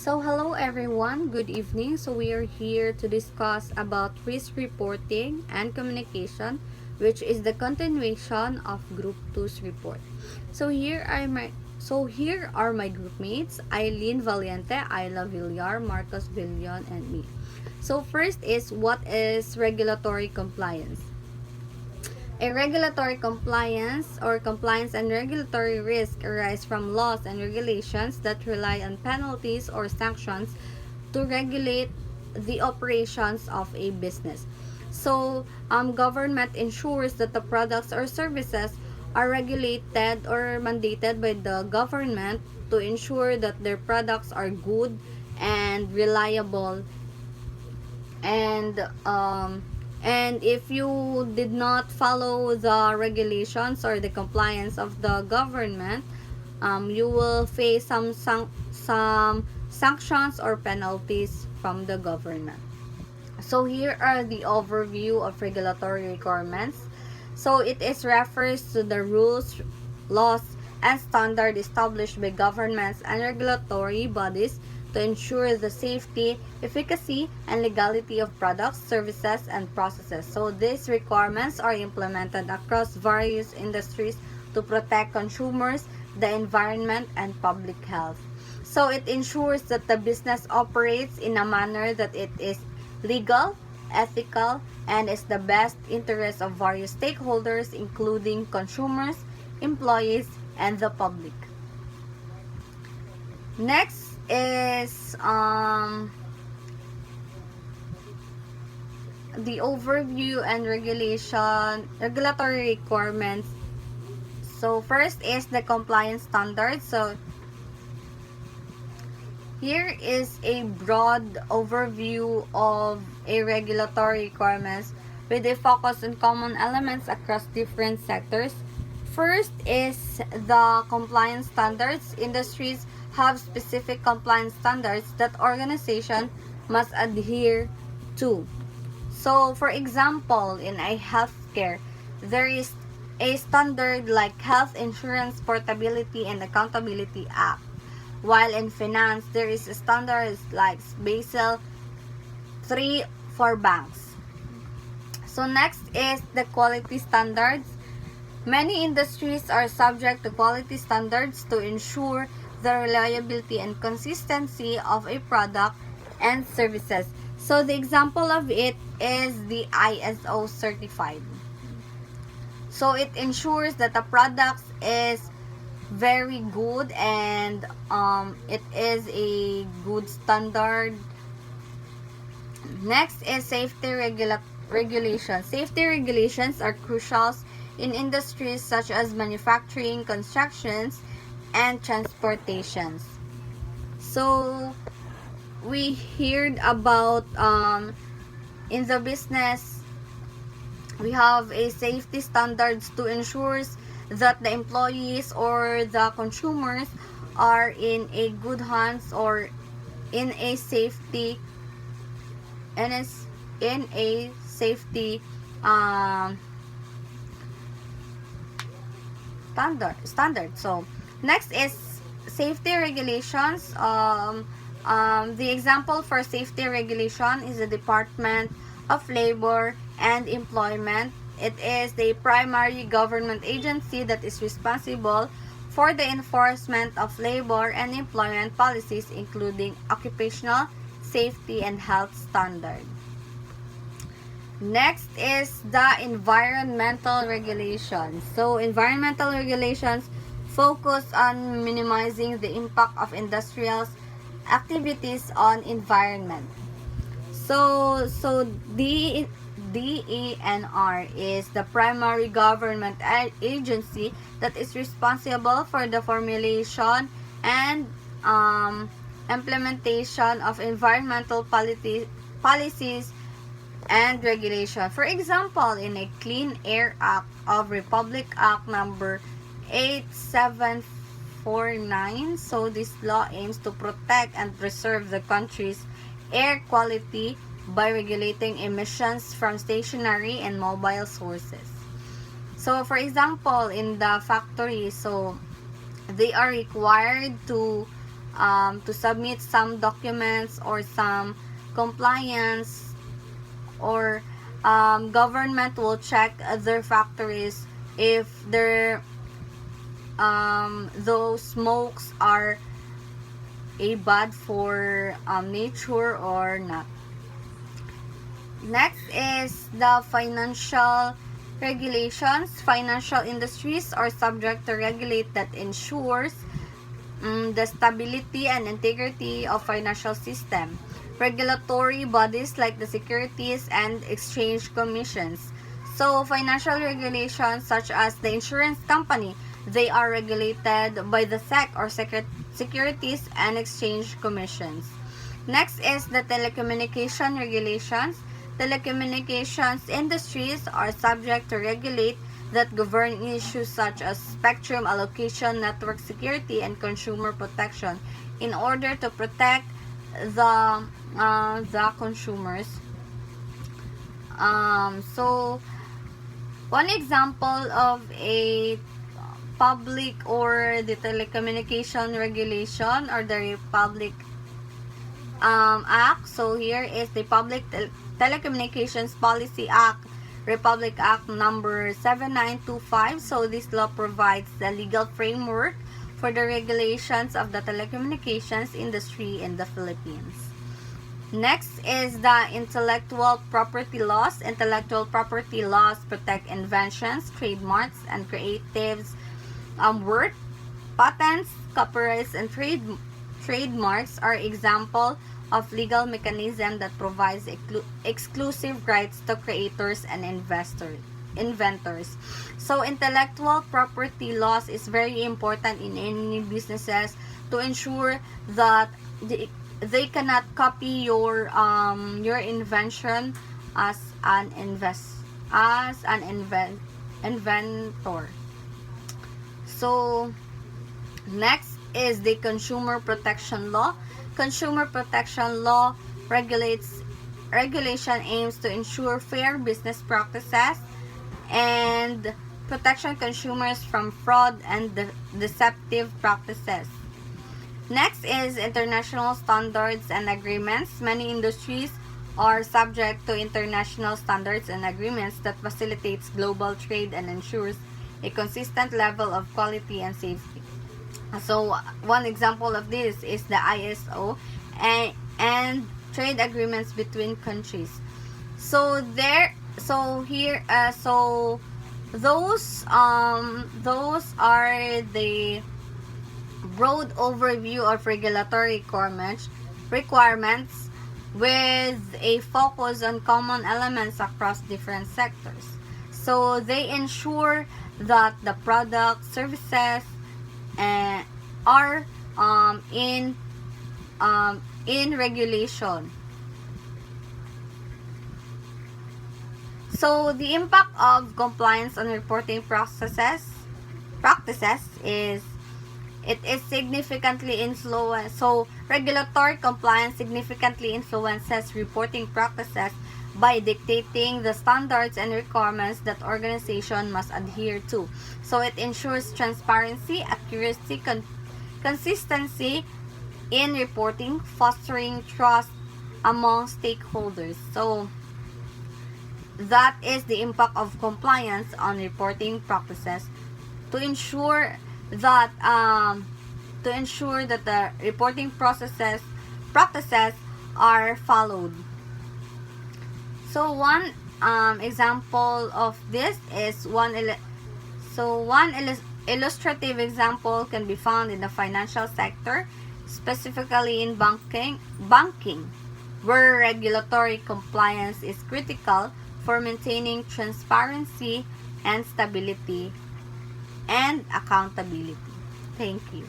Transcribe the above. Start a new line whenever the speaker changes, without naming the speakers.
So hello everyone, good evening. So we are here to discuss about risk reporting and communication, which is the continuation of Group Two's report. So here are my group mates, Eileen Valiente, Ayla Villar, Marcos Villion, and me. So first is, what is regulatory compliance? A regulatory compliance or compliance and regulatory risk arise from laws and regulations that rely on penalties or sanctions to regulate the operations of a business. So, government ensures that the products or services are regulated or mandated by the government to ensure that their products are good and reliable, and if you did not follow the regulations or the compliance of the government, you will face some sanctions or penalties from the government. So here are the overview of regulatory requirements. So it is refers to the rules, laws, and standard established by governments and regulatory bodies to ensure the safety, efficacy, and legality of products, services, and processes. So these requirements are implemented across various industries to protect consumers, the environment, and public health. So it ensures that the business operates in a manner that it is legal, ethical, and is the best interest of various stakeholders, including consumers, employees, and the public. Next is the overview and regulatory requirements. So first is the compliance standards. So here is a broad overview of a regulatory requirements with a focus on common elements across different sectors. First is the compliance standards. Industries have specific compliance standards that organization must adhere to. So, for example, in a healthcare, there is a standard like Health Insurance Portability and Accountability Act. While in finance, there is a standard like Basel III for banks. So next is the quality standards. Many industries are subject to quality standards to ensure the reliability and consistency of a product and services. So the example of it is the ISO certified. So it ensures that the product is very good and it is a good standard. Next is safety regulations. Safety regulations are crucial in industries such as manufacturing, constructions, and transportations. So we heard about in the business, we have a safety standards to ensure that the employees or the consumers are in a good hands or in a safety um, standard. So next is safety regulations. The example for safety regulation is the Department of Labor and Employment. It is the primary government agency that is responsible for the enforcement of labor and employment policies, including occupational safety and health standards. Next is the environmental regulations. So environmental regulations focus on minimizing the impact of industrial activities on environment. So the DENR is the primary government agency that is responsible for the formulation and implementation of environmental policies and regulation. For example, in a Clean Air Act of Republic Act number 8749, so this law aims to protect and preserve the country's air quality by regulating emissions from stationary and mobile sources. So for example, in the factory, so they are required to to submit some documents or some compliance, or government will check their factories if their those smokes are bad for nature or not. Next is the financial regulations. Financial industries are subject to regulate that ensures the stability and integrity of financial system. Regulatory bodies like the Securities and Exchange Commissions. So financial regulations such as the insurance company, they are regulated by the SEC or Securities and Exchange Commissions. Next is the telecommunication regulations. Telecommunications industries are subject to regulate that govern issues such as spectrum allocation, network security, and consumer protection in order to protect the consumers. So one example of a public or the telecommunication regulation or the Republic Act. So here is the Public Telecommunications Policy Act, Republic Act number 7925. So this law provides the legal framework for the regulations of the telecommunications industry in the Philippines. Next is the intellectual property laws. Intellectual property laws protect inventions, trademarks, and creatives work. Patents, copyrights, and trademarks are example of legal mechanism that provides exclusive rights to creators and inventors. So intellectual property laws is very important in any businesses to ensure that they cannot copy your invention as an inventor. So next is the consumer protection law. Consumer protection law regulation aims to ensure fair business practices and protection consumers from fraud and deceptive practices. Next is international standards and agreements. Many industries are subject to international standards and agreements that facilitates global trade and ensures a consistent level of quality and safety. So one example of this is the ISO and trade agreements between countries. So those are the broad overview of regulatory requirements with a focus on common elements across different sectors. So they ensure that the product services are in regulation. So the impact of compliance on reporting practices is it is significantly influenced. So regulatory compliance significantly influences reporting practices by dictating the standards and requirements that organization must adhere to. So it ensures transparency, accuracy, consistency in reporting, fostering trust among stakeholders. So that is the impact of compliance on reporting practices to ensure that the reporting practices are followed. So one example of this is one illustrative example can be found in the financial sector, specifically in banking, where regulatory compliance is critical for maintaining transparency and stability and accountability. Thank you.